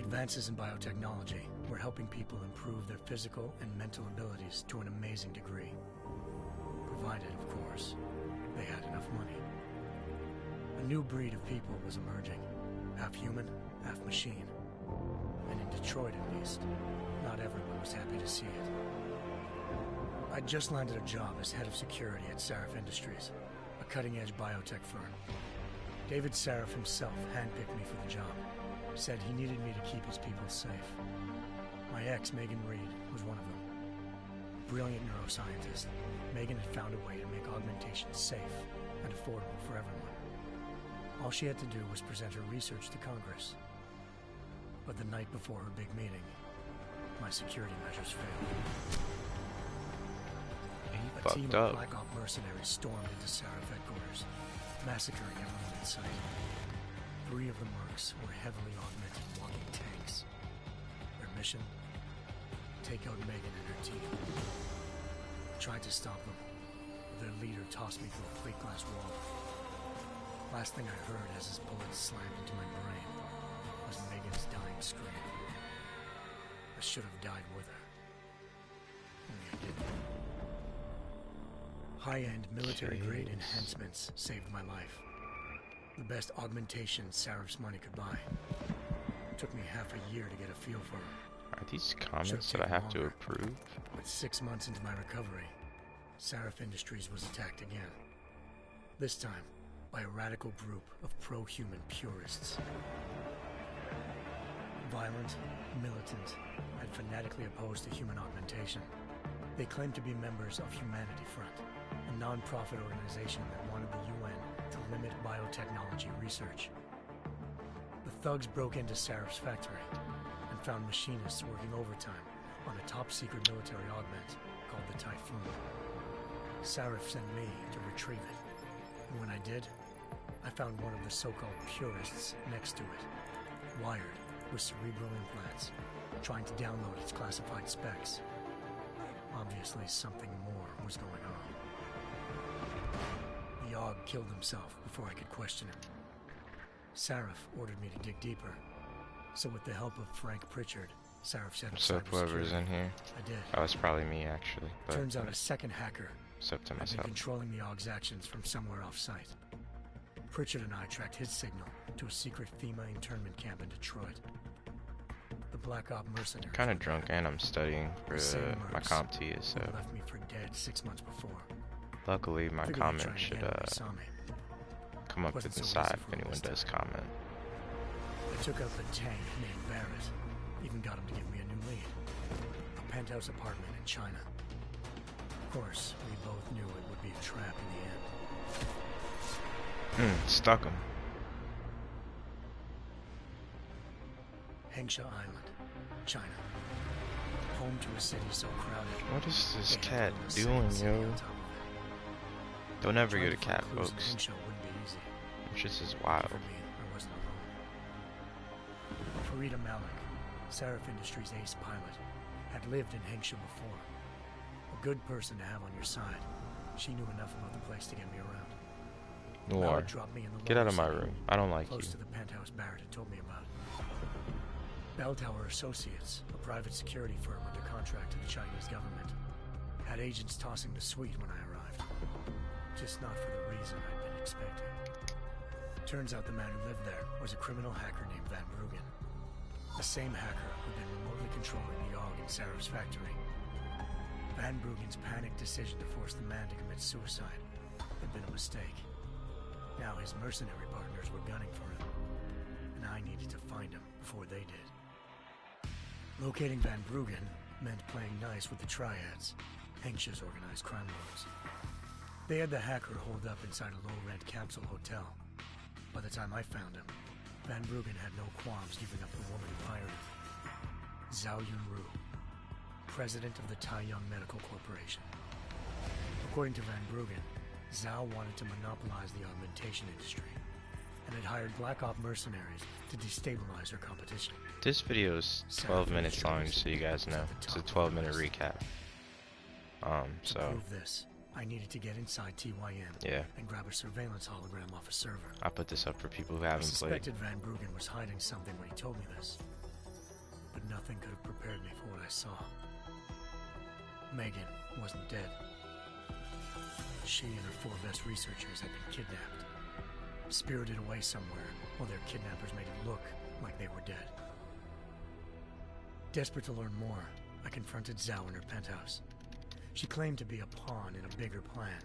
Advances in biotechnology were helping people improve their physical and mental abilities to an amazing degree. Provided, of course, they had enough money. A new breed of people was emerging, half human, half machine. And in Detroit, at least, not everyone was happy to see it. I'd just landed a job as head of security at Sarif Industries, a cutting-edge biotech firm. David Sarif himself handpicked me for the job, said he needed me to keep his people safe. My ex, Megan Reed, was one of them. Brilliant neuroscientist, Megan had found a way to make augmentation safe and affordable for everyone. All she had to do was present her research to Congress. But the night before her big meeting, my security measures failed. A team of Black Op mercenaries stormed into Sarif headquarters, massacring everyone in sight. 3 of the mercs were heavily augmented walking tanks. Their mission? Take out Megan and her team. I tried to stop them, but their leader tossed me through a plate glass wall. Last thing I heard as his bullets slammed into my brain was Megan's dying scream. I should have died with her. Only I didn't. High-end military-grade enhancements saved my life. The best augmentation Sarif's money could buy. It took me half a year to get a feel for them. Are these comments that I have to approve? But 6 months into my recovery, Sarif Industries was attacked again. This time, by a radical group of pro-human purists. Violent, militant, and fanatically opposed to human augmentation. They claimed to be members of Humanity Front, a non-profit organization that wanted the UN to limit biotechnology research. The thugs broke into Sarif's factory and found machinists working overtime on a top-secret military augment called the Typhoon. Sarif sent me to retrieve it, and when I did, I found one of the so-called purists next to it, wired with cerebral implants, trying to download its classified specs. Obviously, something more was going on. The Aug killed himself before I could question him. Sarif ordered me to dig deeper, so with the help of Frank Pritchard, Sarif's head of So whoever's in here, I did. oh, it's probably me actually. But turns out a second hacker it's up to had myself. been controlling the Aug's actions from somewhere off-site. Pritchard and I tracked his signal to a secret FEMA internment camp in Detroit. The Black Op mercenaries. Kind of drunk, and I'm studying for my CompT, so left me for dead 6 months before. luckily my Figured comment they'd try should again when they saw me. come up to Wasn't the so side easy if for me anyone this does time. comment. I took out the tank named Barrett. Even got him to give me a new lead. A penthouse apartment in China. Of course, we both knew it would be a trap in the end. Stuck him. Hengsha Island, China. Home to a city so crowded. What is this they had cat to build a doing, second city yo? on top of it. Don't ever Trying get a to find cat, clues in folks. Hengsha wouldn't be easy. This shit is wild. For me, I wasn't alone. Farida Malik, Sarif Industries' ace pilot, had lived in Hengsha before. A good person to have on your side. She knew enough about the place to get me around. Noir, Malik dropped me in the get out lower of my city, room. I don't like you. close to the penthouse Barrett had told me about. Bell Tower Associates, a private security firm under contract to the Chinese government, had agents tossing the suite when I arrived. Just not for the reason I'd been expecting. Turns out the man who lived there was a criminal hacker named Van Bruggen. The same hacker who'd been remotely controlling the Aug in Sarif's factory. Van Bruggen's panicked decision to force the man to commit suicide had been a mistake. Now his mercenary partners were gunning for him, and I needed to find him before they did. Locating Van Bruggen meant playing nice with the Triads, Hengsha's organized crime lords. They had the hacker holed up inside a low-rent capsule hotel. By the time I found him, Van Bruggen had no qualms giving up the woman who hired him. Zhao Yunru, president of the Taiyang Medical Corporation. According to Van Bruggen, Zhao wanted to monopolize the augmentation industry and had hired Black Op mercenaries to destabilize her competition. This video is 12 minutes long, just so you guys know. It's a 12-minute recap. To prove this, I needed to get inside TYM and grab a surveillance hologram off a server. I put this up for people who I haven't played. suspected Van Bruggen was hiding something when he told me this. nothing could have prepared me for what I saw. Megan wasn't dead. She and her 4 best researchers had been kidnapped, spirited away somewhere while their kidnappers made it look like they were dead. Desperate to learn more, I confronted Zhao in her penthouse. She claimed to be a pawn in a bigger plan,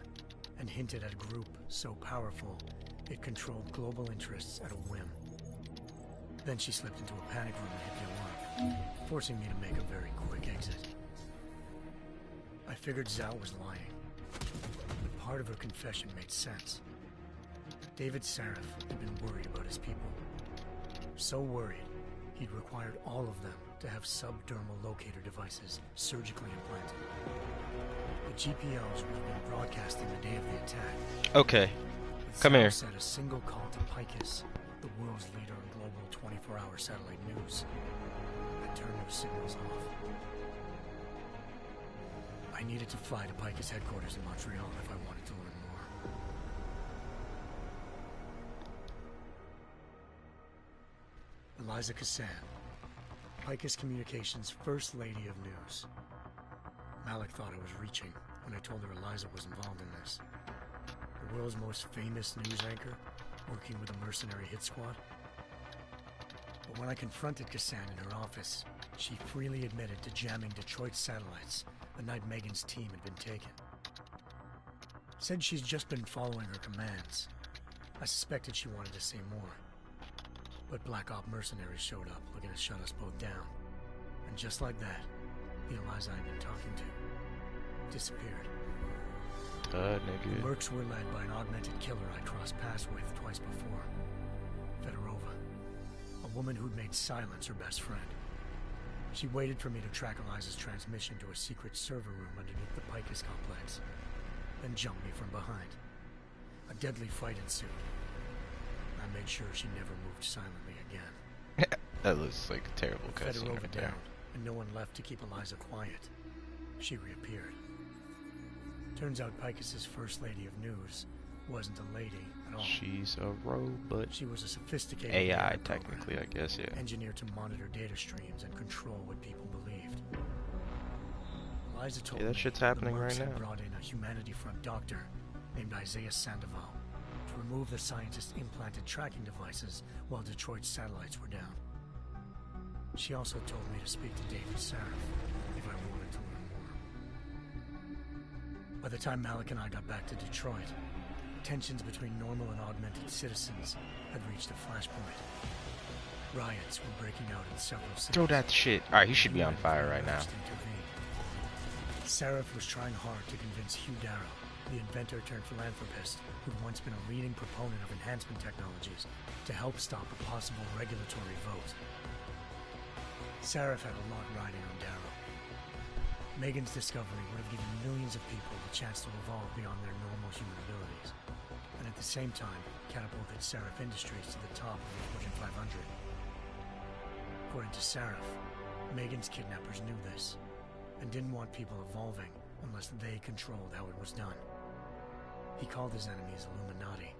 and hinted at a group so powerful it controlled global interests at a whim. Then she slipped into a panic room and hit the alarm, forcing me to make a very quick exit. I figured Zhao was lying, but part of her confession made sense. David Sarif had been worried about his people. So worried, he'd required all of them to have subdermal locator devices surgically implanted. The GPOs would have been broadcasting the day of the attack. Okay, come here. Said a single call to Picus, the world's leader in global 24-hour satellite news, had turned those signals off. I needed to fly to Picus headquarters in Montreal if I wanted to learn more. Eliza Cassan, Picus Communications' First Lady of News. Malik thought I was reaching when I told her Eliza was involved in this. The world's most famous news anchor, working with a mercenary hit squad. But when I confronted Cassan in her office, she freely admitted to jamming Detroit satellites the night Megan's team had been taken. Said she's just been following her commands. I suspected she wanted to say more. But Black Op mercenaries showed up looking to shut us both down. And just like that, the Eliza I'd been talking to disappeared. Nigga. The Mercs were led by an augmented killer I crossed paths with twice before. Fedorova. A woman who'd made silence her best friend. She waited for me to track Eliza's transmission to a secret server room underneath the Picus complex, then jumped me from behind. A deadly fight ensued. I made sure she never moved silently again. That looks like a terrible cutscene Fedorova right there. down, and no one left to keep Eliza quiet. She reappeared. Turns out Picus's First Lady of News wasn't a lady at all. She's a robot. She was a sophisticated AI, data technically, program, I guess, yeah. engineered to monitor data streams and control what people believed. Eliza told Yeah, that me shit's the happening Mercs right had now. brought in a Humanity Front doctor named Isaiah Sandoval to remove the scientist's implanted tracking devices while Detroit's satellites were down. She also told me to speak to David Sarif if I wanted to learn more. By the time Malik and I got back to Detroit, tensions between normal and augmented citizens had reached a flashpoint. Riots were breaking out in several cities. Throw that shit. Alright, he should be on fire right now. Sarif was trying hard to convince Hugh Darrow, the inventor turned philanthropist who'd once been a leading proponent of enhancement technologies, to help stop a possible regulatory vote. Sarif had a lot riding on Darrow. Megan's discovery would have given millions of people the chance to evolve beyond their normal human abilities, and at the same time catapulted Sarif Industries to the top of the Fortune 500. According to Sarif, Megan's kidnappers knew this, and didn't want people evolving unless they controlled how it was done. He called his enemies Illuminati,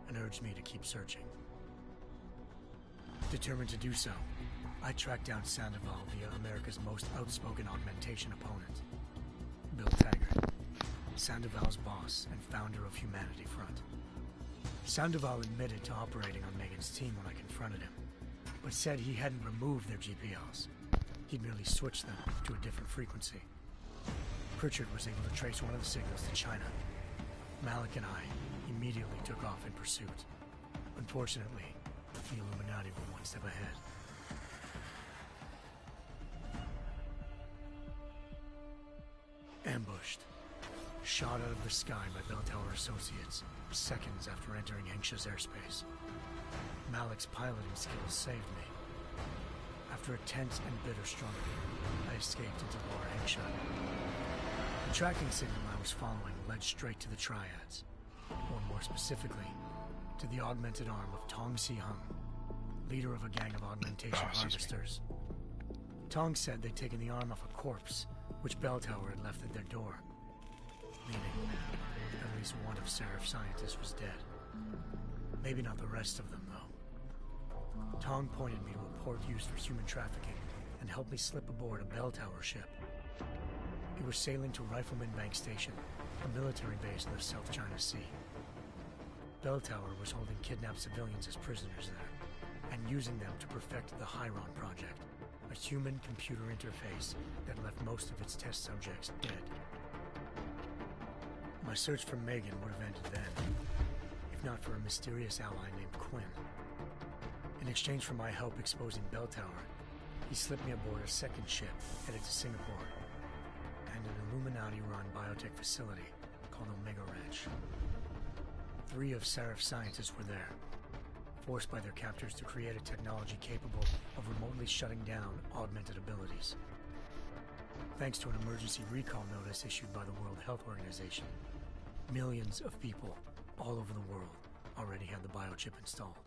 and urged me to keep searching. Determined to do so, I tracked down Sandoval via America's most outspoken augmentation opponent, Bill Taggart, Sandoval's boss and founder of Humanity Front. Sandoval admitted to operating on Megan's team when I confronted him, but said he hadn't removed their GPLs. He'd merely switched them to a different frequency. Pritchard was able to trace one of the signals to China. Malik and I immediately took off in pursuit. Unfortunately, the Illuminati were one step ahead. Ambushed. Shot out of the sky by Bell Tower Associates, seconds after entering Hengsha's airspace. Malik's piloting skills saved me. After a tense and bitter struggle, I escaped into Lower Hengsha. The tracking signal I was following led straight to the Triads, or more specifically, to the augmented arm of Tong Si-hung, leader of a gang of augmentation harvesters. Tong said they'd taken the arm off a corpse, which Bell Tower had left at their door, meaning at least one of Sarif's scientists was dead. Maybe not the rest of them, though. Tong pointed me to a port used for human trafficking and helped me slip aboard a bell tower ship. It was sailing to Rifleman Bank Station, a military base in the South China Sea. Bell Tower was holding kidnapped civilians as prisoners there, and using them to perfect the Chiron Project, a human-computer interface that left most of its test subjects dead. My search for Megan would have ended then, if not for a mysterious ally named Quinn. In exchange for my help exposing Bell Tower, he slipped me aboard a second ship headed to Singapore, and an Illuminati-run biotech facility called Omega Ranch. 3 of Serif's scientists were there, forced by their captors to create a technology capable of remotely shutting down augmented abilities. Thanks to an emergency recall notice issued by the World Health Organization, millions of people all over the world already had the biochip installed.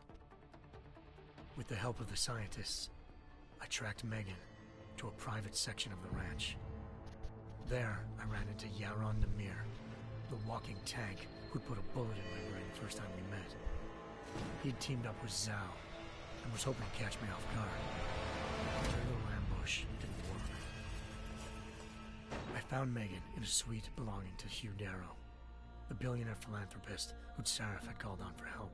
With the help of the scientists, I tracked Megan to a private section of the ranch. There, I ran into Yaron Namir, the walking tank who'd put a bullet in my brain the first time we met. He'd teamed up with Zhao and was hoping to catch me off guard. But their little ambush didn't work. I found Megan in a suite belonging to Hugh Darrow, the billionaire philanthropist who'd Sarif had called on for help.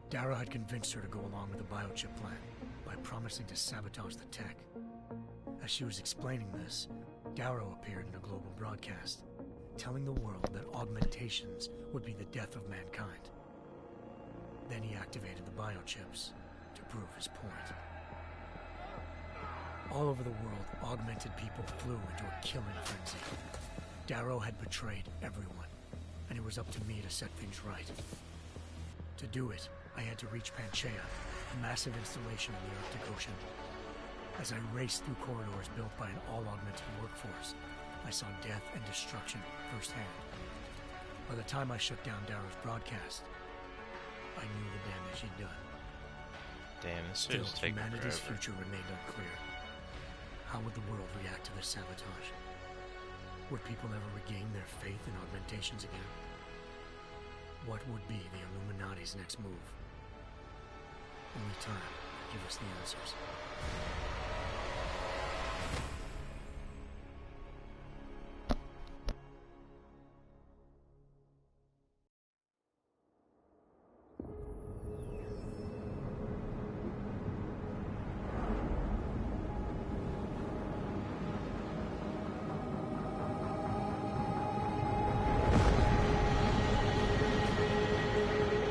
Darrow had convinced her to go along with the biochip plan by promising to sabotage the tech. As she was explaining this, Darrow appeared in a global broadcast, telling the world that augmentations would be the death of mankind. Then he activated the biochips to prove his point. All over the world, augmented people flew into a killing frenzy. Darrow had betrayed everyone, and it was up to me to set things right. To do it, I had to reach Panchaea, a massive installation in the Arctic Ocean. As I raced through corridors built by an all-augmented workforce, I saw death and destruction firsthand. By the time I shut down Darrow's broadcast, I knew the damage he'd done. Damn, this Still, is taking humanity's forever. future remained unclear. How would the world react to this sabotage? Would people ever regain their faith in augmentations again? What would be the Illuminati's next move? Only time could give us the answers.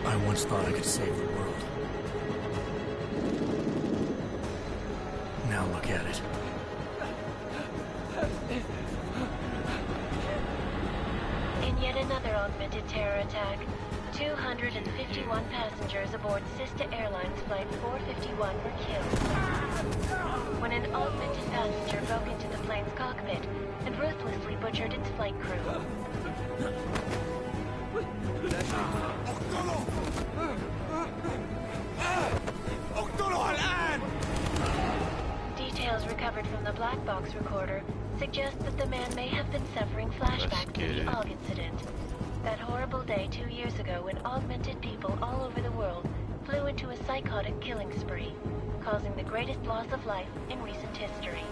I once thought I could save the world. Now look at it. In yet another augmented terror attack, 251 passengers aboard Sister Airlines Flight 451 were killed when an augmented passenger broke into the plane's cockpit and ruthlessly butchered its flight crew. Details recovered from the black box recorder suggest that the man may have been suffering flashbacks to the AUG incident. That horrible day 2 years ago when augmented people all over the world flew into a psychotic killing spree, causing the greatest loss of life in recent history.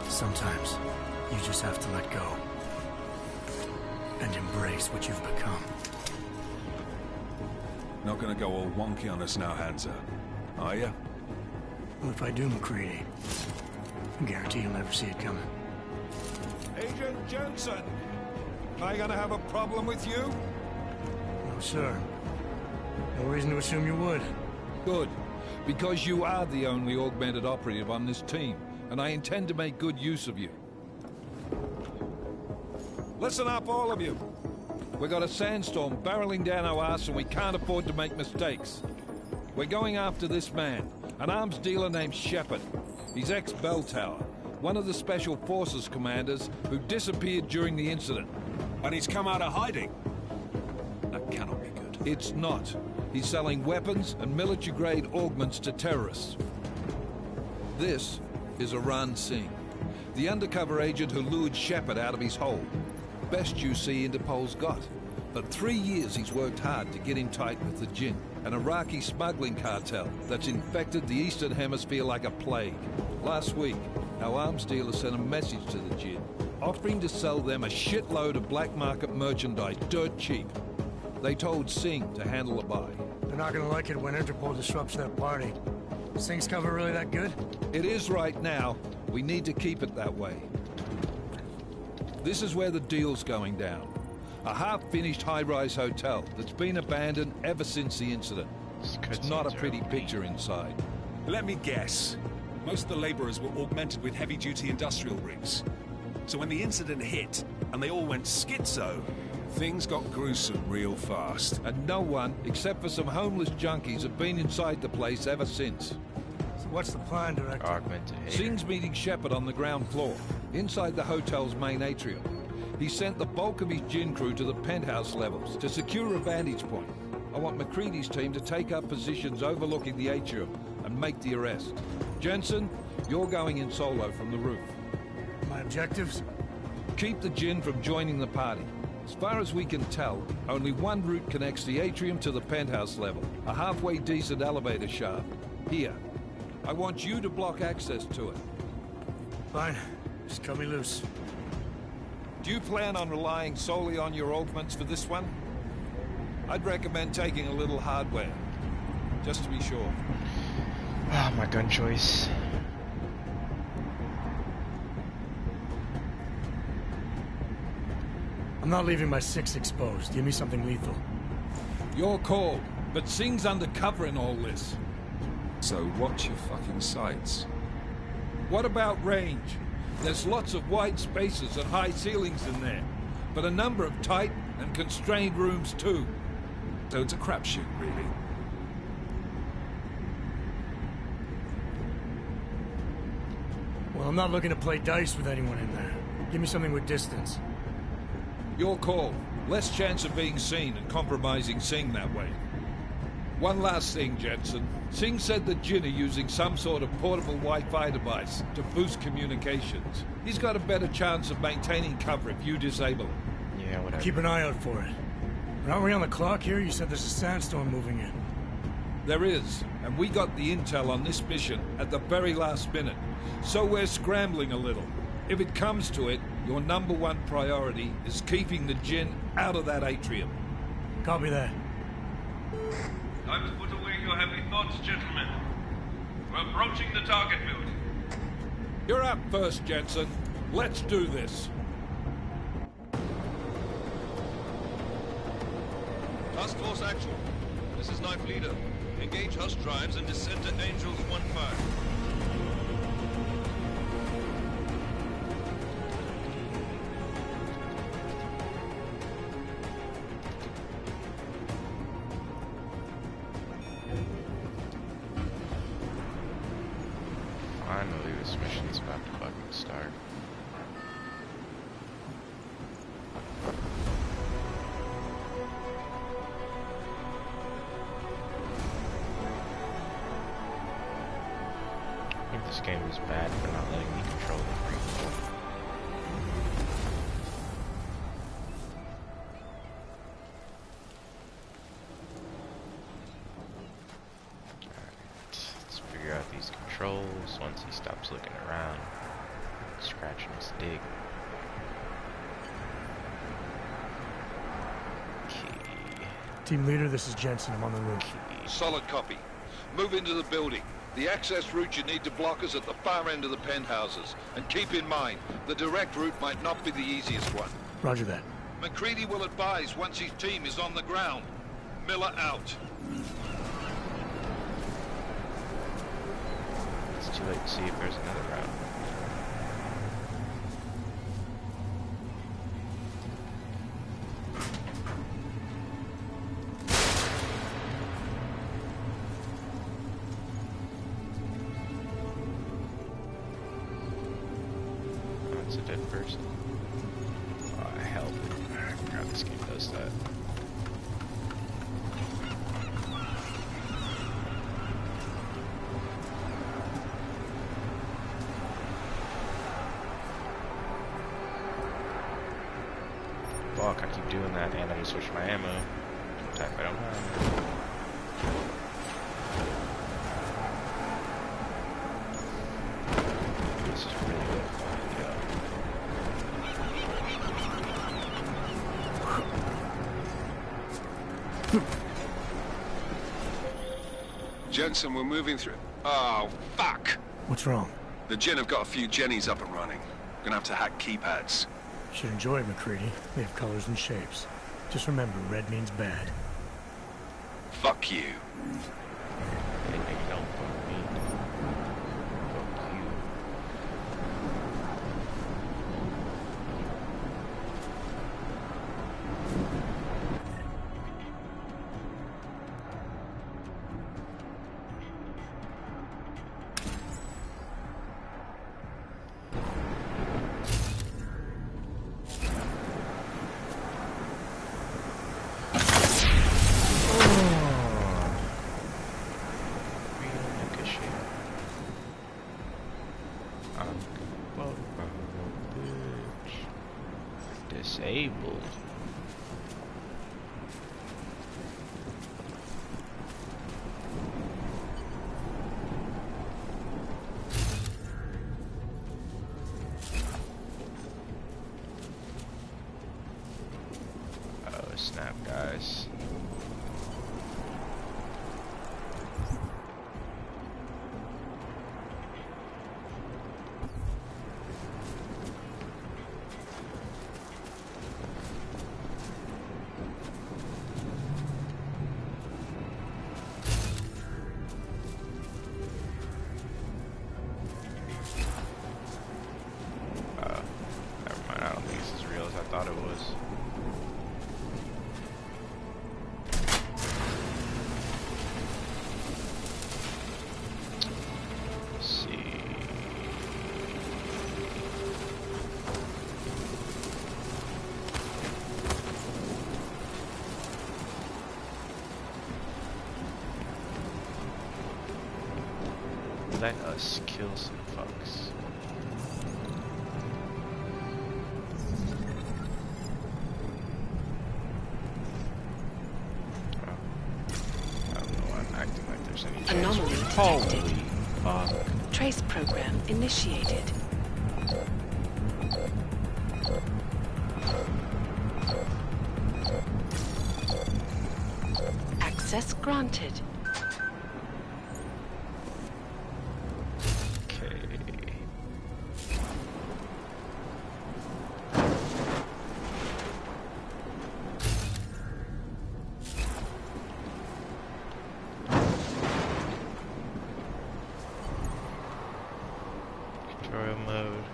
Sometimes, you just have to let go. And embrace what you've become. Not gonna go all wonky on us now, Hansa, are ya? Well, if I do, McCready, I guarantee you'll never see it coming. Agent Jensen! Am I gonna have a problem with you? No, sir. No reason to assume you would. Good. Because you are the only augmented operative on this team, and I intend to make good use of you. Listen up, all of you. We've got a sandstorm barreling down our arse and we can't afford to make mistakes. We're going after this man, an arms dealer named Shepard. He's ex-Bell Tower, one of the Special Forces commanders who disappeared during the incident. And he's come out of hiding. That cannot be good. It's not. He's selling weapons and military-grade augments to terrorists. This is Aran Singh, the undercover agent who lured Shepard out of his hole. Best you see Interpol's got. For 3 years he's worked hard to get in tight with the Jinn, an Iraqi smuggling cartel that's infected the Eastern Hemisphere like a plague. Last week, our arms dealer sent a message to the Jinn, offering to sell them a shitload of black market merchandise dirt cheap. They told Singh to handle the buy. They're not gonna like it when Interpol disrupts that party. Singh's cover really that good? It is right now. We need to keep it that way. This is where the deal's going down. A half-finished high-rise hotel that's been abandoned ever since the incident. It's not a pretty picture inside. Let me guess. Most of the laborers were augmented with heavy-duty industrial rigs. So when the incident hit, and they all went schizo, things got gruesome real fast. And no one, except for some homeless junkies, have been inside the place ever since. So what's the plan, Director? Augmented hater. Singh's meeting Shepard on the ground floor, inside the hotel's main atrium. He sent the bulk of his Jinn crew to the penthouse levels to secure a vantage point. I want McCready's team to take up positions overlooking the atrium and make the arrest. Jensen, you're going in solo from the roof. My objectives? Keep the Jinn from joining the party. As far as we can tell, only one route connects the atrium to the penthouse level. A halfway decent elevator shaft. Here. I want you to block access to it. Fine. Just cut me loose. Do you plan on relying solely on your augments for this one? I'd recommend taking a little hardware, just to be sure. Ah, my gun choice. I'm not leaving my 6 exposed. Give me something lethal. Your call, but Singh's undercover in all this. So watch your fucking sights. What about range? There's lots of wide spaces and high ceilings in there, but a number of tight and constrained rooms too. So it's a crapshoot, really. Well, I'm not looking to play dice with anyone in there. Give me something with distance. Your call. Less chance of being seen and compromising Singh that way. One last thing, Jensen. Singh said the Jinn are using some sort of portable Wi-Fi device to boost communications. He's got a better chance of maintaining cover if you disable it. Yeah, whatever. Keep an eye out for it. But aren't we on the clock here? You said there's a sandstorm moving in. There is, and we got the intel on this mission at the very last minute. So we're scrambling a little. If it comes to it, your #1 priority is keeping the Jinn out of that atrium. Copy that. Time to put away your heavy thoughts, gentlemen. We're approaching the target building. You're up first, Jensen. Let's do this. Task Force Actual. This is Knife Leader. Engage Hush drives and descend to Angels 1-5. Finally, this mission's about to fucking start. I think this game is bad for not letting me control the free flow. Let's figure out these controls once he stops looking around, scratching his dick. Key. Team leader, this is Jensen. I'm on the roof. Solid copy. Move into the building. The access route you need to block is at the far end of the penthouses. And keep in mind, the direct route might not be the easiest one. Roger that. McCready will advise once his team is on the ground. Miller out. It's too late to see if there's another route. Oh, it's a dead person. Oh, hell. God, this game does that. Fuck, I keep doing that and I'm switching my ammo. What type I don't have. This is really good. Jensen, we're moving through. Oh, fuck! What's wrong? The Jinn have got a few Jennies up and running. Gonna have to hack keypads. Should enjoy it, McCready. They have colors and shapes. Just remember, red means bad. Fuck you. Hey, nigga, don't fuck me. Fuck you. Disabled. Oh snap, guys. Thought it was. Let's see. Let us kill some fucks. Anomaly detected. Trace program initiated. Access granted. Tutorial mode.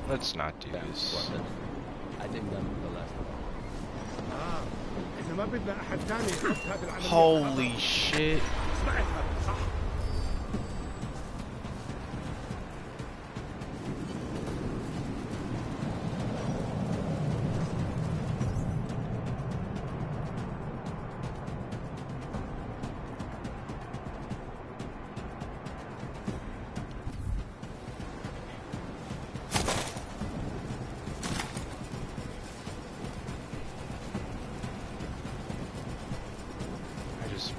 Let's not do this. Holy shit.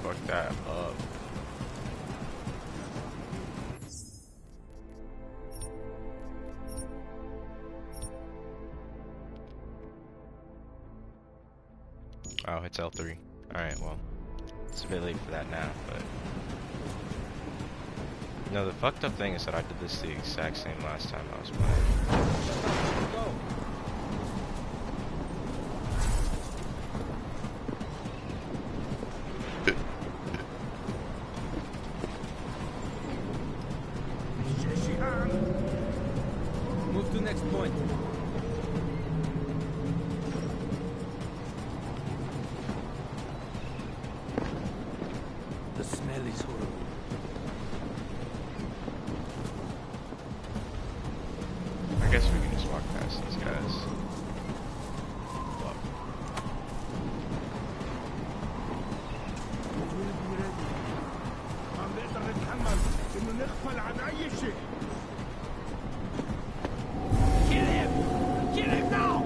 Fuck that up. Oh, it's L3. Alright, well, it's a bit late for that now, but... No, the fucked up thing is that I did this the exact same last time I was playing. Move to next point. The smell is horrible. I guess we can just walk past these guys. Fuck. تغفل عن أي شيء. Kill him! Kill him now!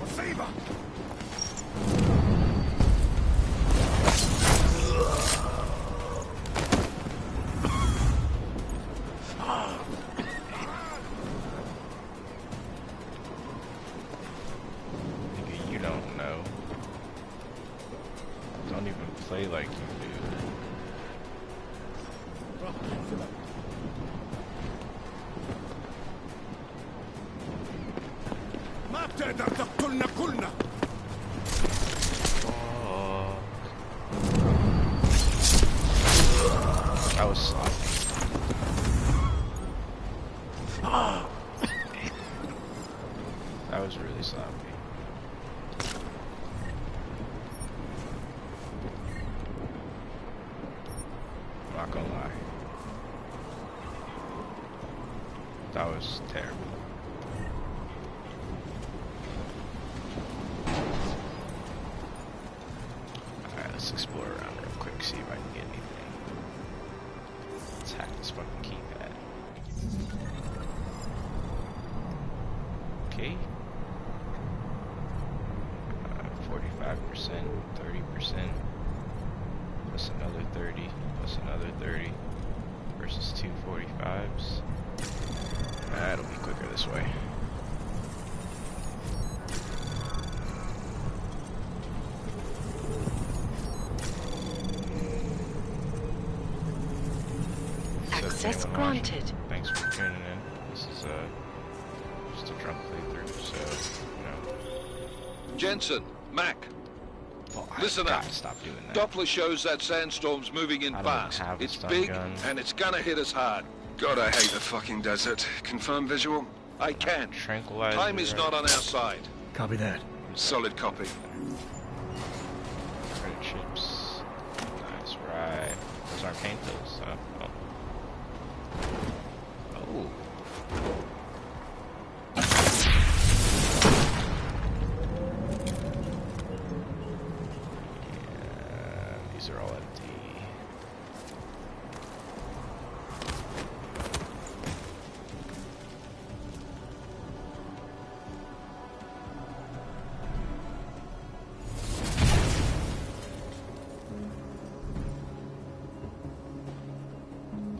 مصيبة. Nigga, you don't know. Don't even play like you do. ما بتقدر تقتلنا كلنا. Oh. That was sloppy. That was really sloppy. I'm not gonna lie. That was terrible. Alright, let's explore around real quick, see if I can get anything. Let's hack this fucking keypad. Okay. 45%, 30%, plus another 30, plus another 30, versus 245s. That'll be quicker this way. Access granted. Thanks for tuning in. This is just a drunk playthrough, so you know. Jensen, Mac, Oh, listen up. Stop doing that. Doppler shows that sandstorm's moving in I don't fast. have a It's stun big, gun. and it's gonna hit us hard. God, I hate the fucking desert. Confirm visual? I can. Tranquilizer. Time is not on our side. Copy that. Solid copy. Credit chips. Nice, right. Those aren't paint pills, so. Oh. Yeah, these are all empty.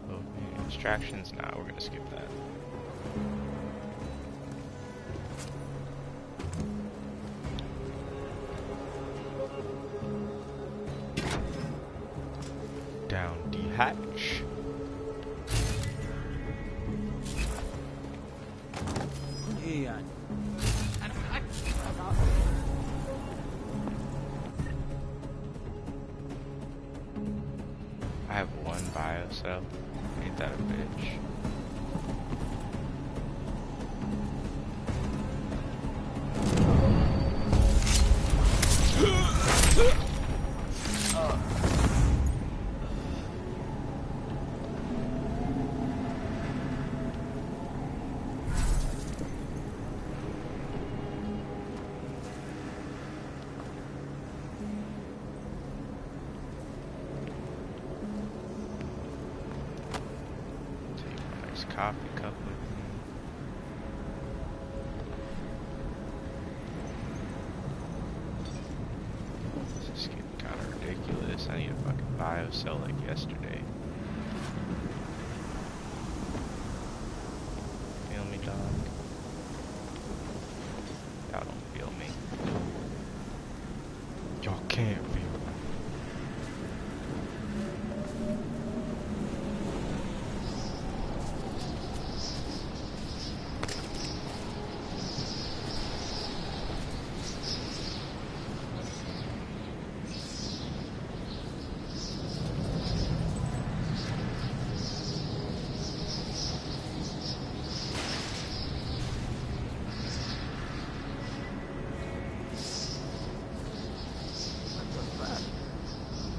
Okay, distractions? Nah, we're gonna skip that. Down the hatch. إيه يعني؟ I have one bio cell. Ain't that a bitch? Take a nice coffee cup with me. This is getting kind of ridiculous. I need a fucking bio cell like yesterday. Feel me, dog? Y'all don't feel me. Y'all can't feel me.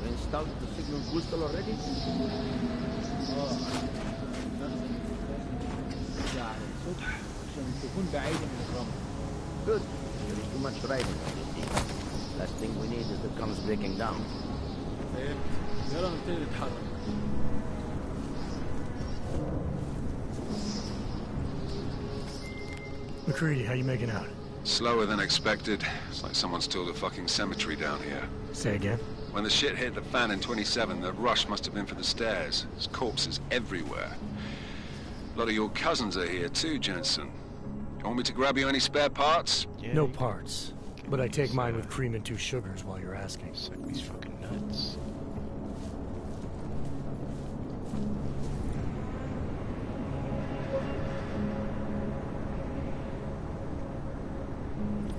Installed the signal booster already? Oh. Good. There is too much riding on this thing. Last thing we need is the guns breaking down. McCready, how you making out? Slower than expected. It's like someone's tilled a fucking cemetery down here. Say again? When the shit hit the fan in 27, the rush must have been for the stairs. There's corpses everywhere. A lot of your cousins are here too, Jensen. You want me to grab you any spare parts? Yeah, No parts. But I take mine with cream and 2 sugars while you're asking. Suck these fucking nuts.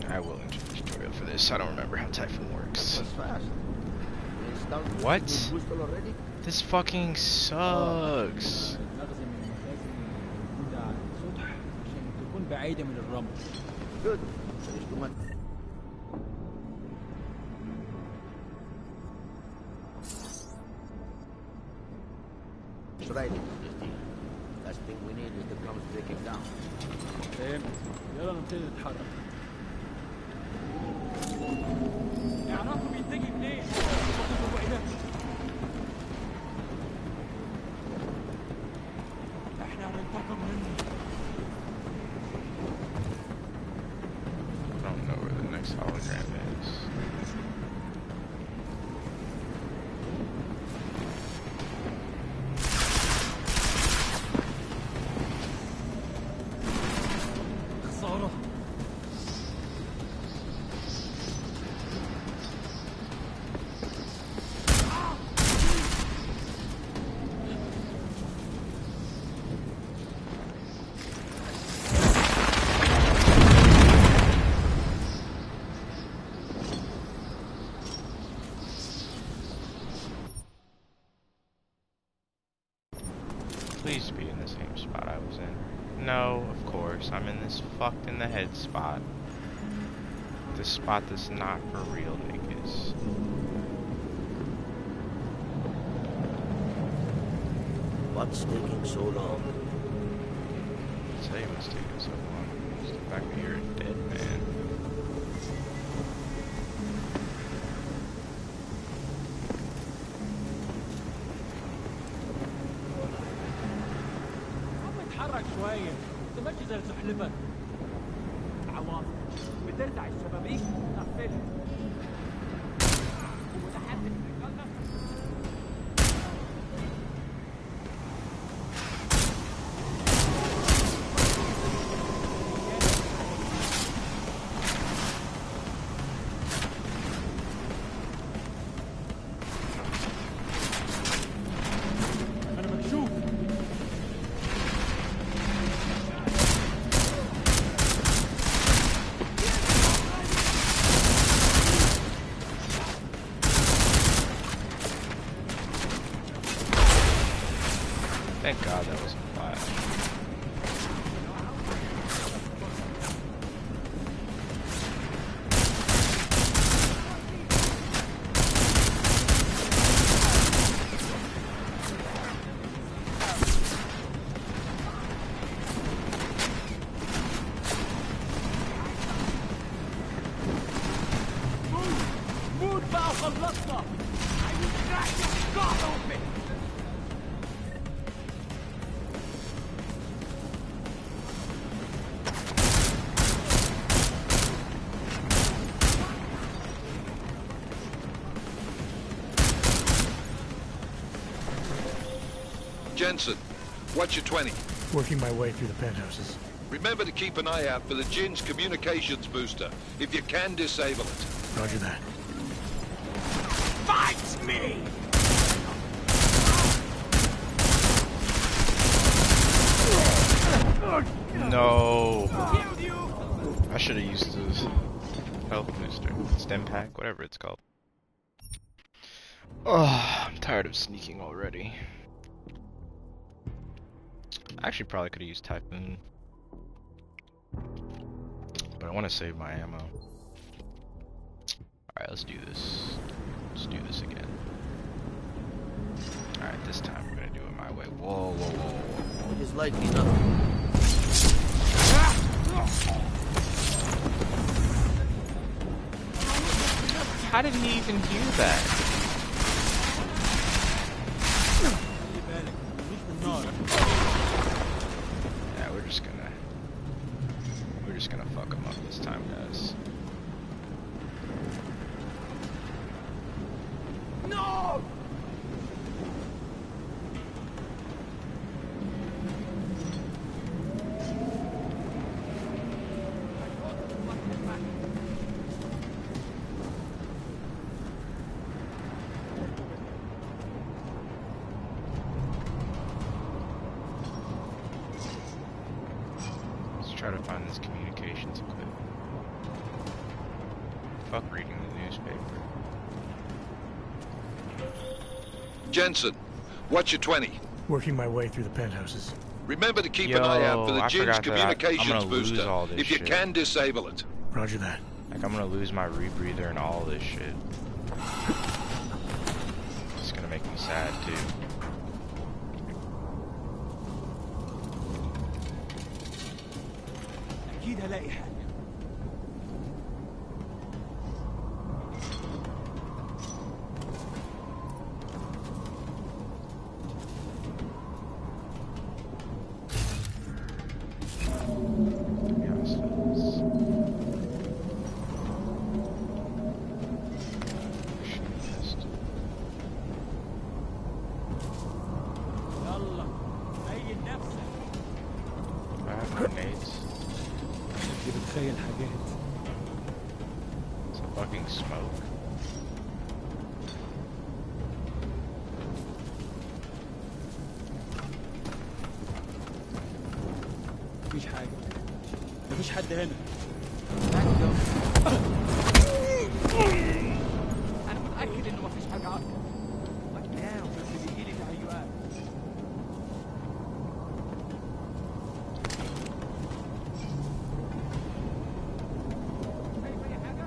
I will enter the tutorial for this. I don't remember how Typhoon works. That's fast. What? This fucking sucks. Good. There is too much. Riding on this thing. Last thing we need is the guns breaking down. I don't know where the next hologram is. Please be in the same spot I was in. No, of course, I'm in this fucked in the head spot. This spot that's not for real, niggas. What's taking so long? I'll tell you what's taking so long. It's the fact that you're a dead man. اتحرك شوية، انت ما تجي سحلبك. عواطف، بترتع الشبابيك وتقفلها. ومتحدث بالقلب. Thank God that wasn't a flash. موت بقى وخلصنا. God open. Jensen, what's your 20? Working my way through the penthouses. Remember to keep an eye out for the Jin's communications booster. If you can, disable it. Roger that. Fight me! No. I should have used this health booster, stem pack, whatever it's called. Oh, I'm tired of sneaking already. I actually probably could have used Typhoon, but I want to save my ammo. Alright, let's do this. Let's do this again. Alright, this time we're gonna do it my way. Whoa, whoa, whoa, whoa, whoa. It is like enough. How did he even hear that? Yeah, we're just gonna fuck him up this time, guys. No! Let's try to find this communications equipment. Fuck reading the newspaper. Jensen, what's your 20? Working my way through the penthouses. Remember to keep an eye out for the I Jin's forgot that communications I'm gonna lose booster. all this If you shit. can, disable it. Roger that. Like, I'm gonna lose my rebreather and all this shit. It's gonna make me sad, too. اكيد هلاقي حاجه. يلا بين نفسك. I have grenades. اللي بتخيل حاجات. It's a fucking smoke. مفيش حاجه. مفيش حد هنا. انا متاكد انه مفيش حاجه اكتر. مكان بس بيجيلي تهيؤات. شايف اي حاجه؟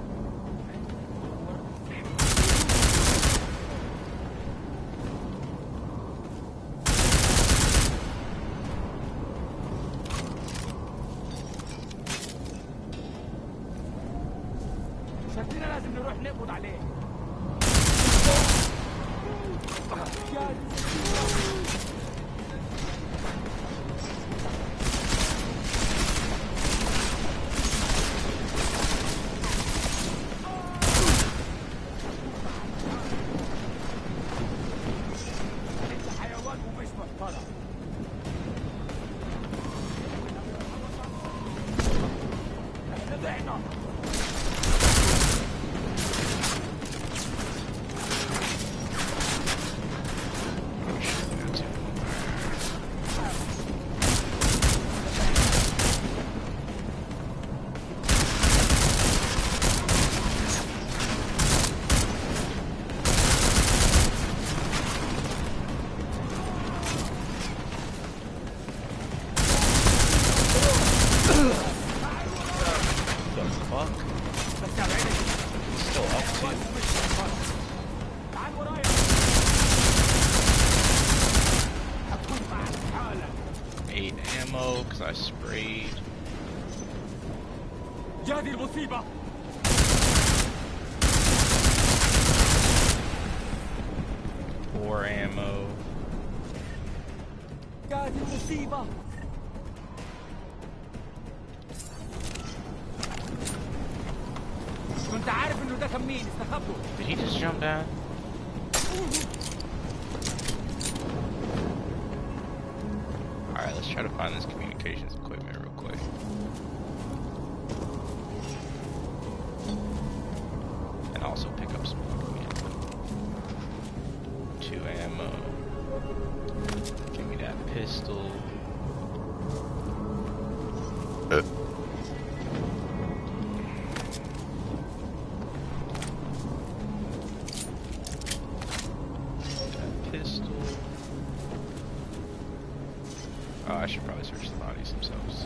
شكلنا لازم نروح نقبض عليه. انت حيوان ومش محترم. احنا ضعنا. The fuck? He's still up too. تعال ورايا. هكون معك حالا. 8 ammo, because I sprayed. يا دي المصيبة. 4 ammo. يا دي المصيبة. كنت عارف انه ده كان مين استخبوا. Did he just jump down? Alright, let's try to find this communications equipment real quick. And also pick up some fucking ammo. 2 ammo. Give me that pistol. That pistol. Oh, I should probably search the bodies themselves.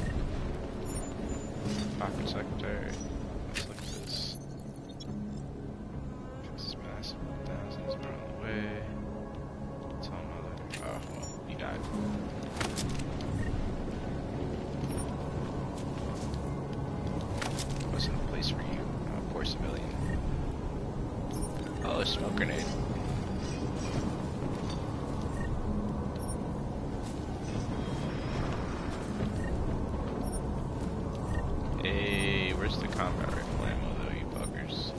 Pocket secretary. Let's look at this. This is massive. Thousands are on the way. Tell mother. Oh, well, he died. poor civilian. Oh, a smoke grenade. Hey, where's the combat rifle ammo though, you buggers?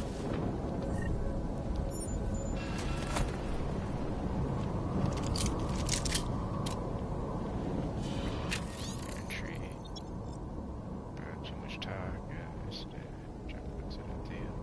Entry. Too much talk. What's in the deal?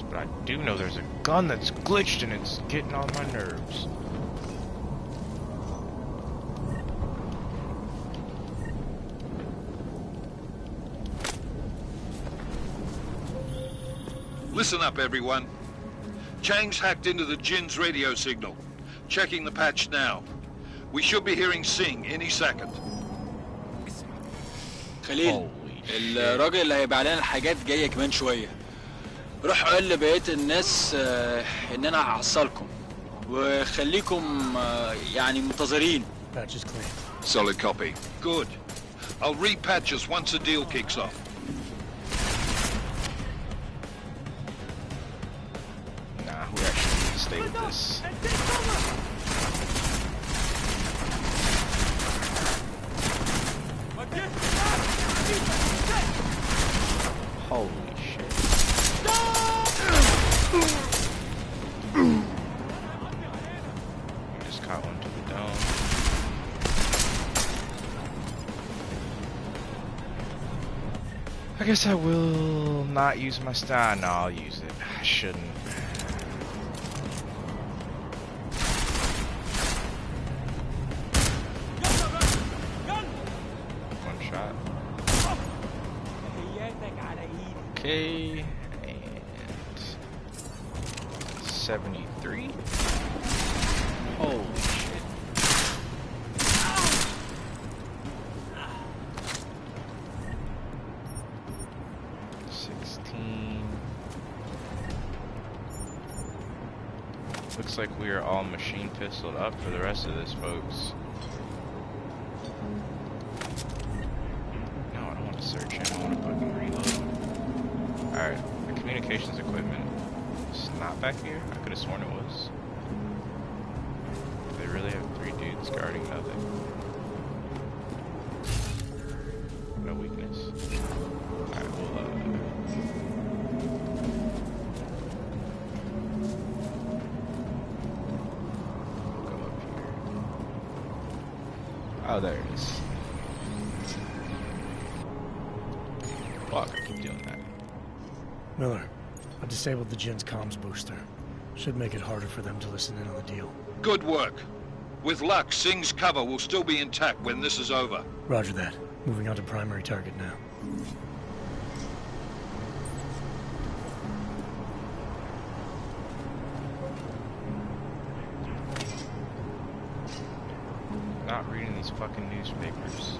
But I do know there's a gun that's glitched and it's getting on my nerves. Listen up, everyone. Chang's hacked into the Jin's radio signal. Checking the patch now. We should be hearing Sing any second. خليل الراجل اللي هيبيع لنا الحاجات جايه كمان شويه. روح قول لبقيه الناس ان انا هحصلكم وخليكم يعني منتظرين. Patch is clean. Solid copy. Good. I'll repatch us once the deal kicks off. Nah, we actually need to stay with this. Holy shit. We just caught one to the dome. I guess I will not use my style. No, I'll use it. I shouldn't. One shot. Okay, and 73. Holy shit. Looks like we are all machine pistoled up for the rest of this, folks. No, I don't want to search him. I want to fucking reload. Alright, the communications equipment. It's not back here? I could have sworn it was. They really have 3 dudes guarding nothing. No weakness. Alright, we'll go up here. Oh, there it is. Fuck, I keep doing that. Miller, I disabled the Jin's comms booster. Should make it harder for them to listen in on the deal. Good work. With luck, Singh's cover will still be intact when this is over. Roger that. Moving on to primary target now. Not reading these fucking newspapers.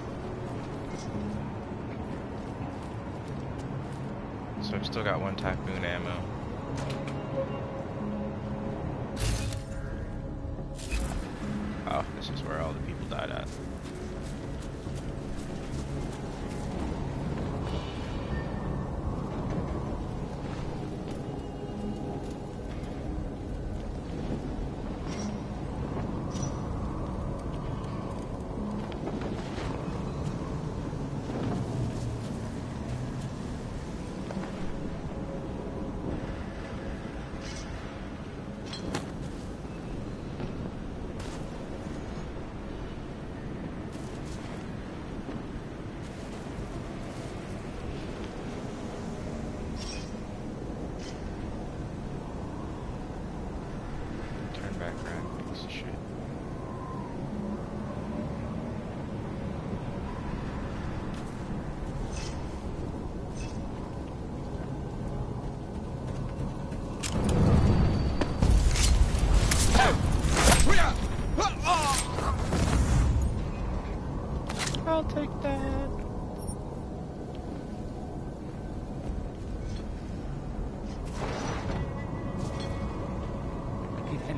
So I've still got 1 Typhoon ammo. Oh, this is where all the people died at.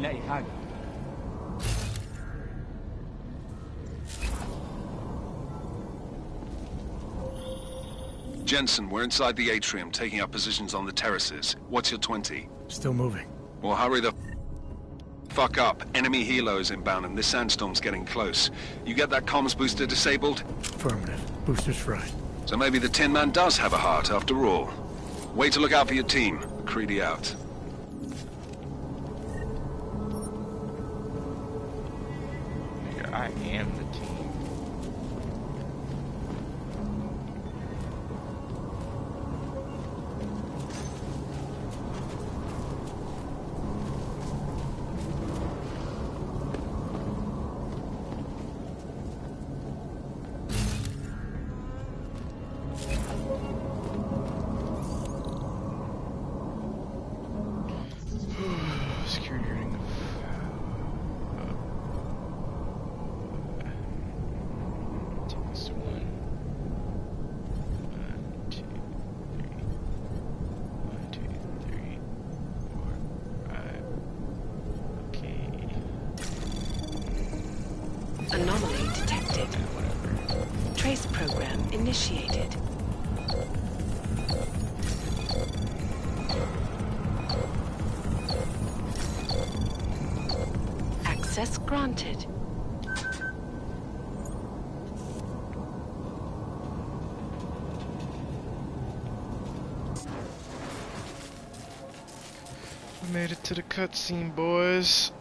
نلاقي حاجة. Jensen, we're inside the atrium, taking up positions on the terraces. What's your 20? Still moving. Well, hurry the fuck up. Enemy helo is inbound and this sandstorm's getting close. You get that comms booster disabled? Affirmative. Booster's fried. So maybe the Tin Man does have a heart after all. Way to look out for your team. Creedy out. I am the team. Security ring. Take this one. 1, 2, 3. 1, 2, 3, 4, 5. Okay. Anomaly detected. Whatever. Trace program initiated. Access granted. We made it to the cutscene, boys.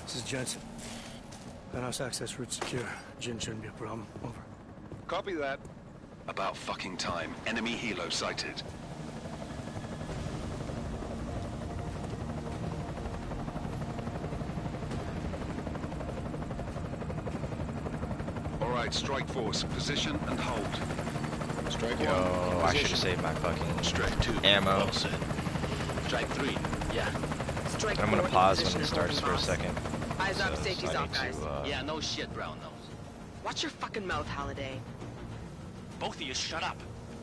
This is Jensen. Penthouse access route secure. Jin shouldn't be a problem. Over. Copy that. About fucking time. Enemy helo sighted. All right, strike force. Position and hold. Strike Yo, 1. I should have saved my fucking Strike 2. ammo. Well said. Strike 3. Yeah. Strike I'm gonna 4 in pause position when it and holding starts for a boss. second. Eyes up, So safety's I off, need guys. to, Yeah, no shit, brown nose. Watch your fucking mouth, Holiday. Both of you shut up.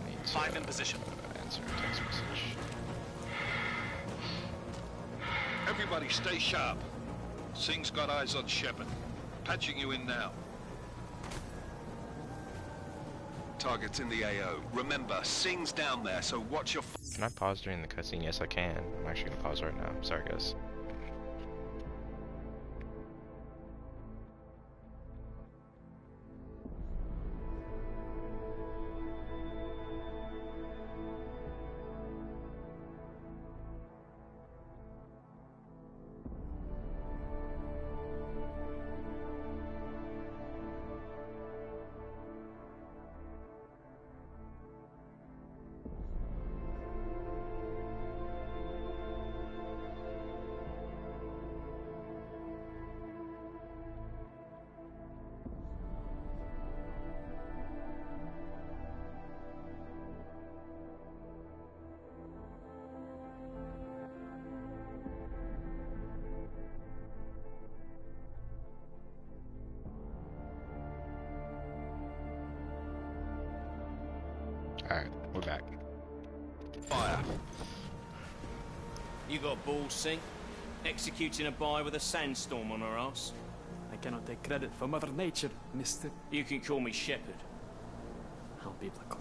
need to, 5 in position. Answer a text message. Everybody stay sharp. Singh's got eyes on Shepard. Patching you in now. Target's in the AO. Remember, Singh's down there, so watch your Can I pause during the cutscene? Yes, I can. I'm actually gonna pause right now. Sorry, guys. Alright, we're back. fire. You got balls, Singh? Executing a buy with a sandstorm on our ass? I cannot take credit for Mother Nature, mister. You can call me Shepard. How biblical.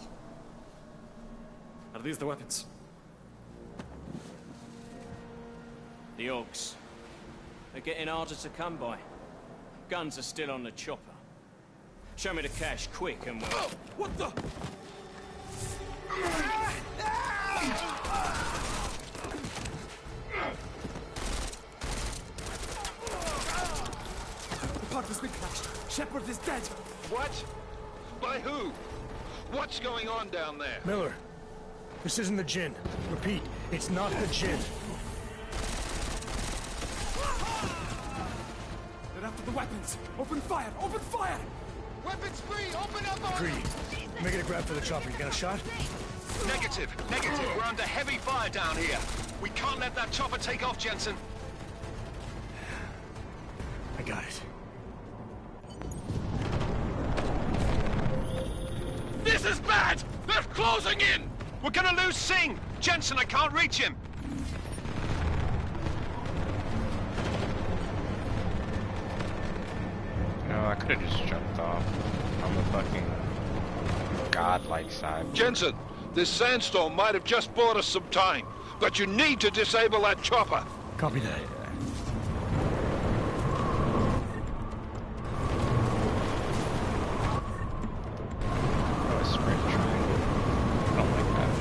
Are these the weapons? The Ogs. They're getting harder to come by. Guns are still on the chopper. Show me the cash, quick, and we'll... Oh, what the? The part has been crashed. Shepard is dead. What? By who? What's going on down there? Miller, this isn't the Jinn. Repeat, it's not the Jinn. They're after the weapons. Open fire! Open fire! Weapons free! Open up on Greedy. Making a grab for the chopper. You got a shot? Negative. Negative. We're under heavy fire down here. We can't let that chopper take off, Jensen. I got it. This is bad! They're closing in! We're gonna lose Singh! Jensen, I can't reach him! No, I could have just jumped off on the fucking godlike side. Jensen, this sandstorm might have just bought us some time, but you need to disable that chopper. Copy that. Oh, a sprint triangle. I don't like that.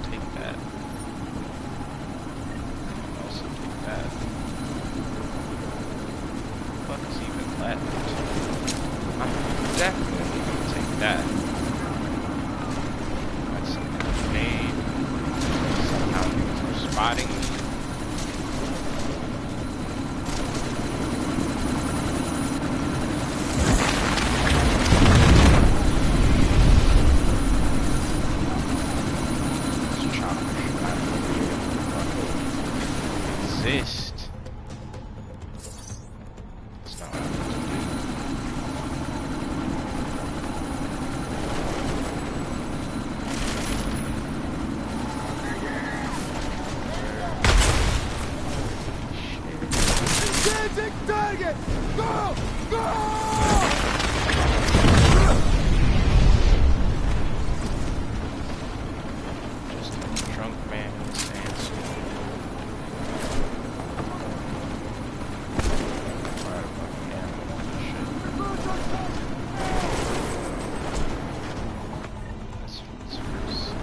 Take that. Also take that. What is even left? I'm definitely gonna take that. That's something made. Somehow things are spotting me. Exist. That's not what I want to Engaging target! Go! Go! Just a drunk man in the sandstorm. Right, fucking animal and shit. That's what's worse.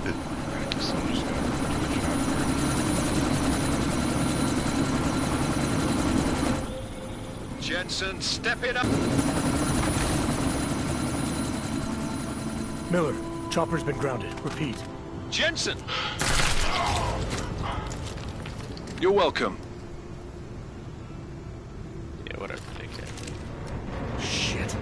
I guess I'm just gonna do a job. Jensen, step it up! Miller, chopper's been grounded. Repeat. Jensen! You're welcome. Yeah, whatever, dickhead. Shit.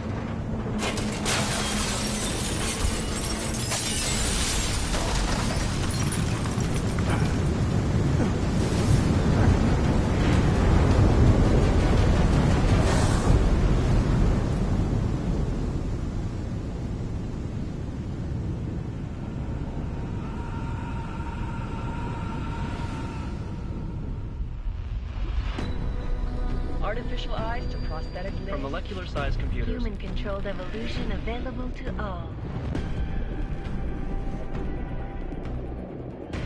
Artificial eyes to prosthetic limbs. From molecular-sized computers. Human-controlled evolution available to all.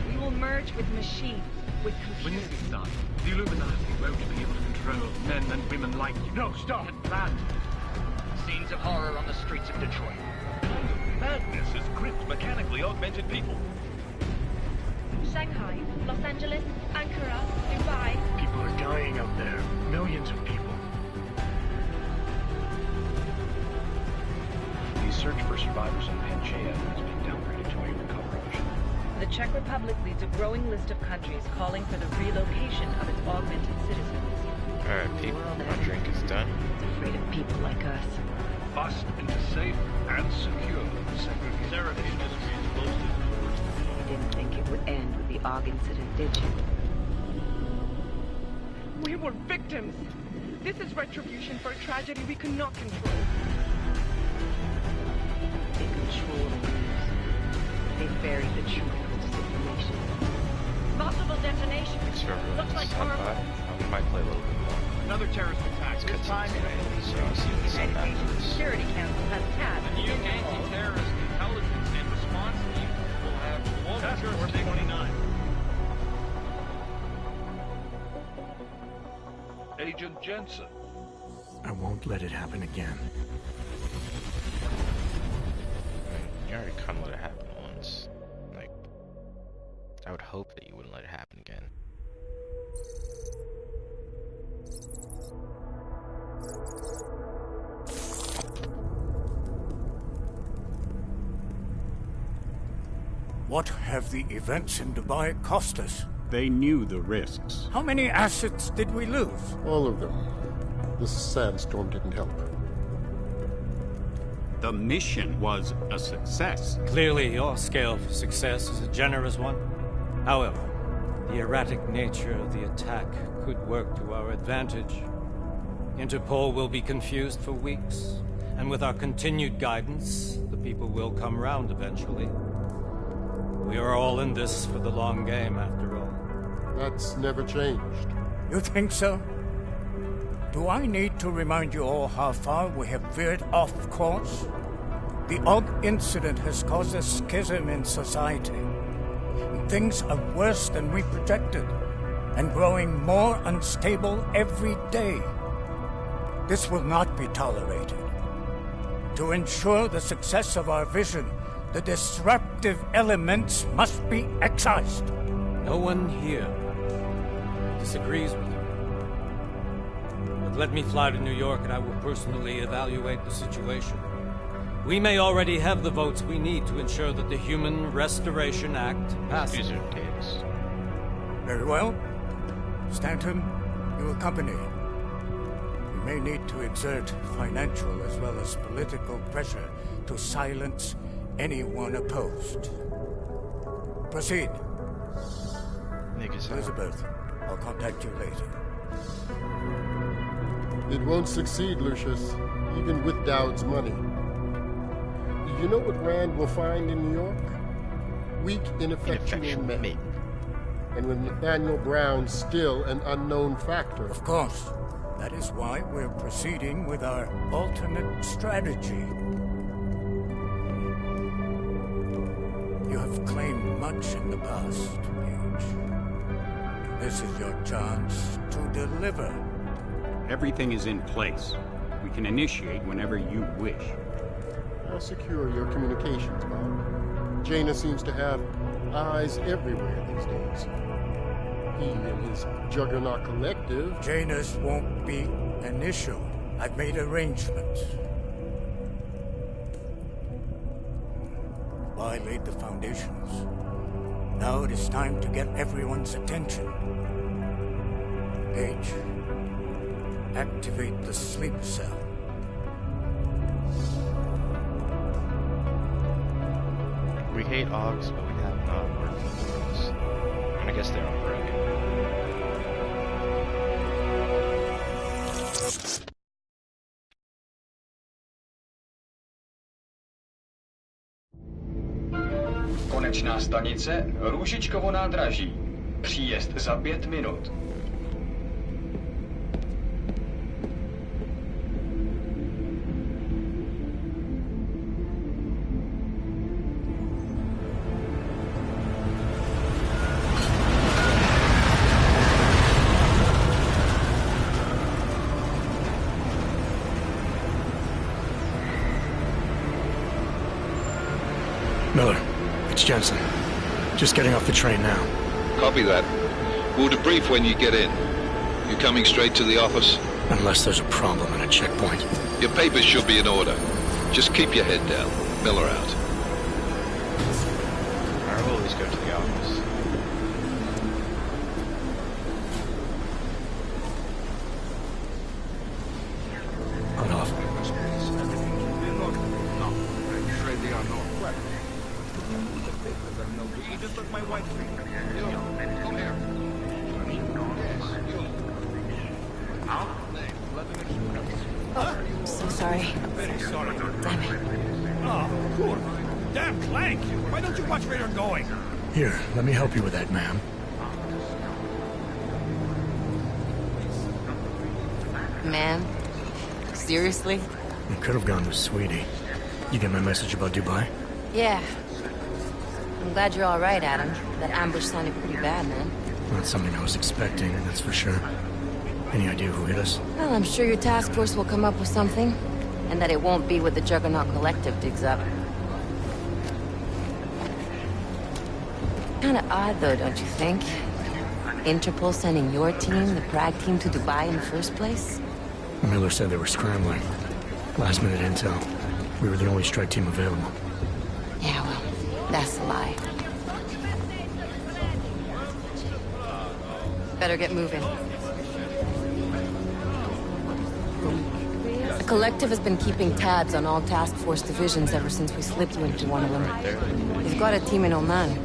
We will merge with machines, with When computers. this is done, the Illuminati won't be able to control men and women like you. No, stop! Get planned. Scenes of horror on the streets of Detroit. Madness has gripped mechanically augmented people. Shanghai, Los Angeles, Ankara, Dubai. People are dying out there. Millions of people. The search for survivors in Panchaea has been downgraded to a recovery mission. The Czech Republic leads a growing list of countries calling for the relocation of its augmented citizens. Alright, people, my drink is done. It's afraid of people like us. Bust into safe and secure segregation. Therapy industry is closed. You didn't think it would end with the AUG incident, did you? We were victims. This is retribution for a tragedy we cannot control. They control the news. They bury the truth with disinformation. Multiple detonations. Thanks for everyone Looks like stopped by. I might play a little bit more. Another terrorist attack. This cutscene's amazing, so I'll see you in the sub after this. Security Council has tasked The new anti-terrorist intelligence and response team will have Task Force 29. Agent Jensen. I won't let it happen again. You already kind of let it happen once. Like, I would hope that you wouldn't let it happen again. What have the events in Dubai cost us? They knew the risks. How many assets did we lose? All of them. This sandstorm didn't help. The mission was a success. Clearly, your scale for success is a generous one. However, the erratic nature of the attack could work to our advantage. Interpol will be confused for weeks, and with our continued guidance, the people will come round eventually. We are all in this for the long game, after all. That's never changed. You think so? Do I need to remind you all how far we have veered off course? The Og incident has caused a schism in society. Things are worse than we projected, and growing more unstable every day. This will not be tolerated. To ensure the success of our vision, the disruptive elements must be excised. No one here disagrees with you. But let me fly to New York and I will personally evaluate the situation. We may already have the votes we need to ensure that the Human Restoration Act passes. Very well. Stanton, you accompany. We may need to exert financial as well as political pressure to silence anyone opposed. Proceed. Elizabeth, I'll contact you later. It won't succeed, Lucius, even with Dowd's money. You know what Rand will find in New York? Weak, ineffectual men. And with Nathaniel Brown still an unknown factor. Of course. That is why we're proceeding with our alternate strategy. You have claimed much in the past, Paige. This is your chance to deliver. Everything is in place. We can initiate whenever you wish. How secure your communications, Bob? Jaina seems to have eyes everywhere these days. He and his Juggernaut Collective... Jaina's won't be an issue. I've made arrangements. I laid the foundations. Now it is time to get everyone's attention. Paige, activate the sleep cell. We hate Augs, but we have not working for us. And I guess they're on break. Konečná stanice Růžičkovo nádraží. Příjezd za 5 minut. Miller, it's Jensen. Just getting off the train now. Copy that. We'll debrief when you get in. You coming straight to the office? Unless there's a problem at a checkpoint. Your papers should be in order. Just keep your head down. Miller out. I will always go to the office. Cut off. Just took my wife. Come here. So sorry. Very sorry. Damn it. Oh, cool. Damn Clank! Why don't you watch where you're going? Here, let me help you with that, ma'am. Man? Seriously? I could have gone with Sweetie. You get my message about Dubai? Yeah. I'm glad you're all right, Adam. That ambush sounded pretty bad, man. Not something I was expecting, that's for sure. Any idea who hit us? Well, I'm sure your task force will come up with something. And that it won't be what the Juggernaut Collective digs up. Kinda odd, though, don't you think? Interpol sending your team, the Prague team, to Dubai in the first place? Miller said they were scrambling. Last minute intel. We were the only strike team available. Yeah, well, that's a lie. Better get moving. The Collective has been keeping tabs on all task force divisions ever since we slipped you into one of them. They've got a team in Oman.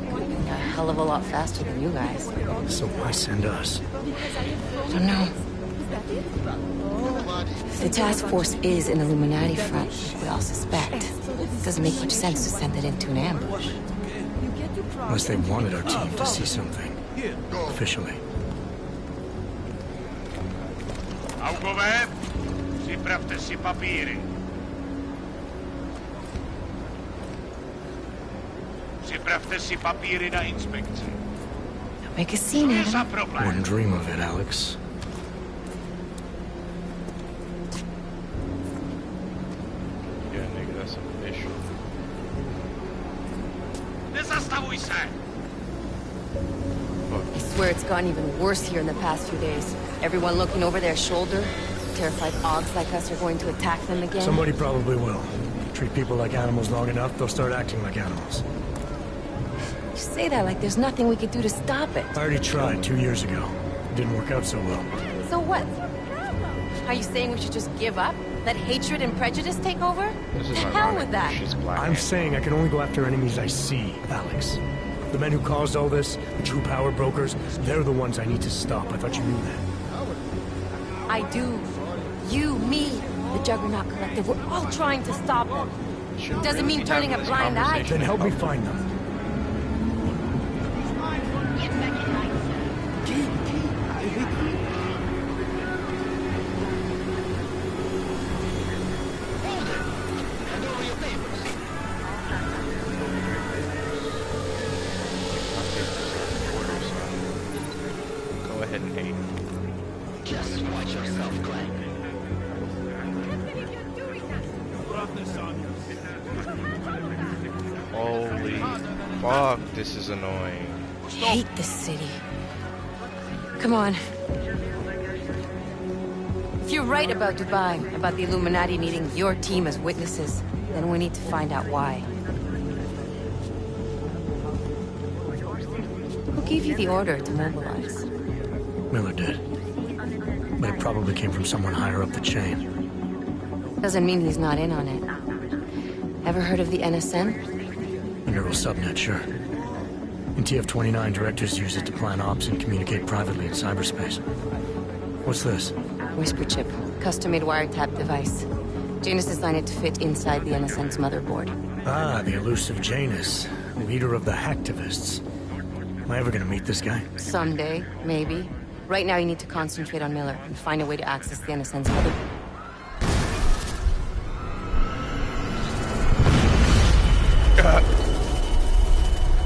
A hell of a lot faster than you guys. So why send us? I don't know. If the task force is an Illuminati front, we all suspect, it doesn't make much sense to send it into an ambush. Unless they wanted our team to see something. Officially. Augover, si pravte si papíry. Si pravte si papíry na inspekci. Don't make a scene, Adam. Wouldn't dream of it, Alex. Yeah, nigga, that's official. Nezastavuj se! I swear it's gotten even worse here in the past few days. Everyone looking over their shoulder. Terrified Augs like us are going to attack them again. Somebody probably will. Treat people like animals long enough, they'll start acting like animals. You say that like there's nothing we could do to stop it. I already tried 2 years ago. It didn't work out so well. So what? Are you saying we should just give up? Let hatred and prejudice take over? The hell with that. I'm saying I can only go after enemies I see, Alex. The men who caused all this, the true power brokers, they're the ones I need to stop. I thought you knew that. I do. You, me, the Juggernaut Collective, we're all trying to stop them. It doesn't mean turning a blind eye. Then help me find them. Go ahead and aim. Just watch yourself, Clank. Holy fuck, this is annoying. I hate this city. Come on. If you're right about Dubai, about the Illuminati needing your team as witnesses, then we need to find out why. Who gave you the order to mobilize? Miller did. But it probably came from someone higher up the chain. Doesn't mean he's not in on it. Ever heard of the NSN? A neural subnet, sure. In TF-29, directors use it to plan ops and communicate privately in cyberspace. What's this? Whisper chip. Custom-made wiretap device. Janus designed it to fit inside the NSN's motherboard. Ah, the elusive Janus. Leader of the hacktivists. Am I ever gonna meet this guy? Someday, maybe. Right now you need to concentrate on Miller and find a way to access the NSN's motherboard. I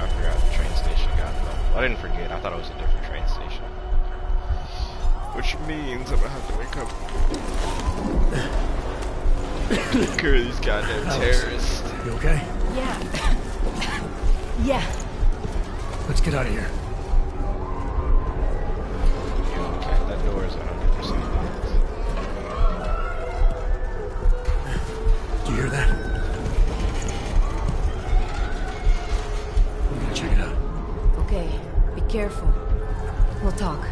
forgot the train station got though. I didn't forget, I thought it was a different train station. Which means I'm gonna have to wake up. Screw these goddamn terrorists. You okay? Yeah. Yeah. Let's get out of here. Okay, that door is 100%. Do you hear that? I'm gonna check it out. Okay, be careful. We'll talk.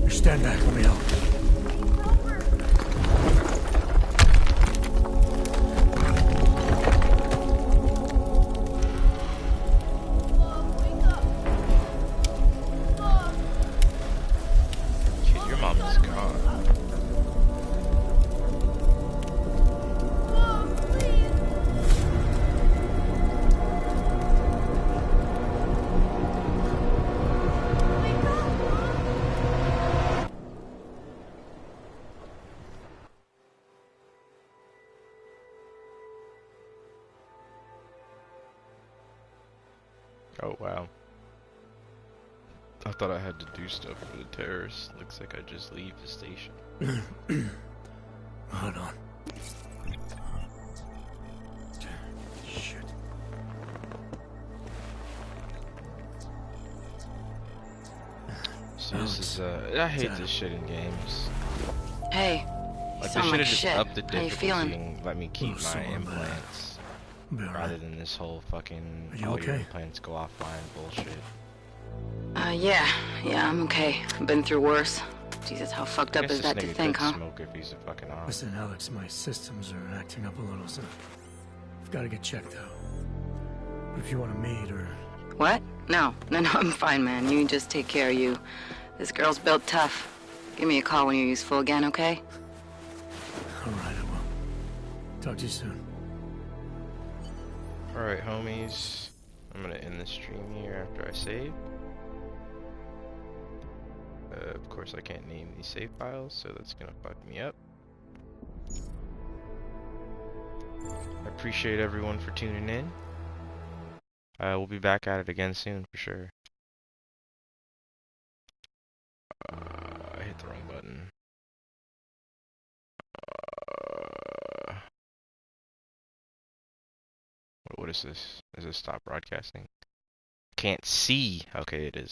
Stand back, let me help. Kid, your mom is gone. Oh wow. I thought I had to do stuff for the terrorists. Looks like I just leave the station. HUD on. Shit. So this is I hate this shit in games. Hey, Like, sound they like should have just shit. upped the How you difficulty feeling? and let me keep my implants. Rather than this whole fucking Are you all your okay? implants go offline bullshit. Yeah, I'm okay. I've been through worse. Jesus, how fucked I up guess is this that to nigga think, could huh? smoke if he's a fucking op. Listen, Alex, my systems are acting up a little, so I've got to get checked out. But if you want to meet or... What? No, I'm fine, man. You just take care of you. This girl's built tough. Give me a call when you're useful again, okay? All right, I will. Talk to you soon. Alright, homies. I'm gonna end the stream here after I save. Of course, I can't name these save files, so that's gonna fuck me up. I appreciate everyone for tuning in. We'll be back at it again soon, for sure. I hit the wrong button. What is this? Is this stop broadcasting? Can't see. Okay, it is.